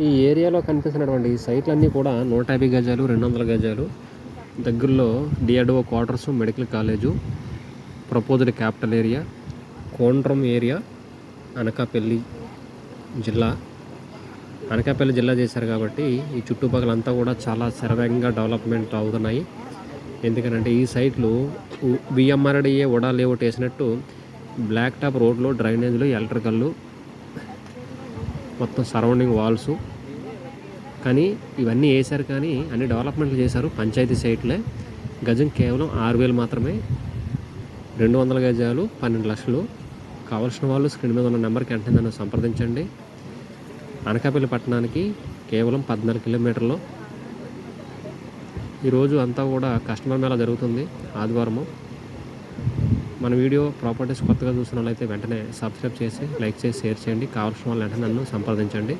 ఈ ఏరియాలో కనిపిస్తున్నటువంటి ఈ సైట్లన్నీ కూడా 150 గజాలు 200 గజాలు దగ్గరలో DRDO quarters, medical college, proposed capital area, Kondram area, Anakapalli జిల్లా. అనకాపల్లి జిల్లా చేశారు కాబట్టి ఈ చుట్టుపక్కలంతా కూడా చాలా శరవేగంగా డెవలప్మెంట్ అవుతున్నాయి. ఎందుకంటే ఈ సైట్లు బిఎంఆర్డిఏ ఉడా లేఅవుట్ వేసినట్టు బ్లాక్ టాప్ రోడ్లు, డ్రైనేజీలు, ఎలక్ట్రికల్లు, మొత్తం సరౌండింగ్ వాల్స్, కానీ ఇవన్నీ వేశారు. కానీ అన్ని డెవలప్మెంట్లు చేశారు. పంచాయతీ సైట్లే. గజం కేవలం 6,000 మాత్రమే. 200 గజాలు 12 లక్షలు. కావాల్సిన వాళ్ళు స్క్రీన్ మీద ఉన్న నెంబర్కి వెంటనే నన్ను సంప్రదించండి. అనకాపల్లి పట్టణానికి కేవలం 14 కిలోమీటర్లు. ఈరోజు అంతా కూడా కస్టమర్ మేళా జరుగుతుంది, ఆదివారము. మన వీడియో ప్రాపర్టీస్ కొత్తగా చూసిన వాళ్ళైతే వెంటనే సబ్స్క్రైబ్ చేసి, లైక్ చేసి, షేర్ చేయండి. కావాల్సిన వాళ్ళు వెంటనే నన్ను సంప్రదించండి.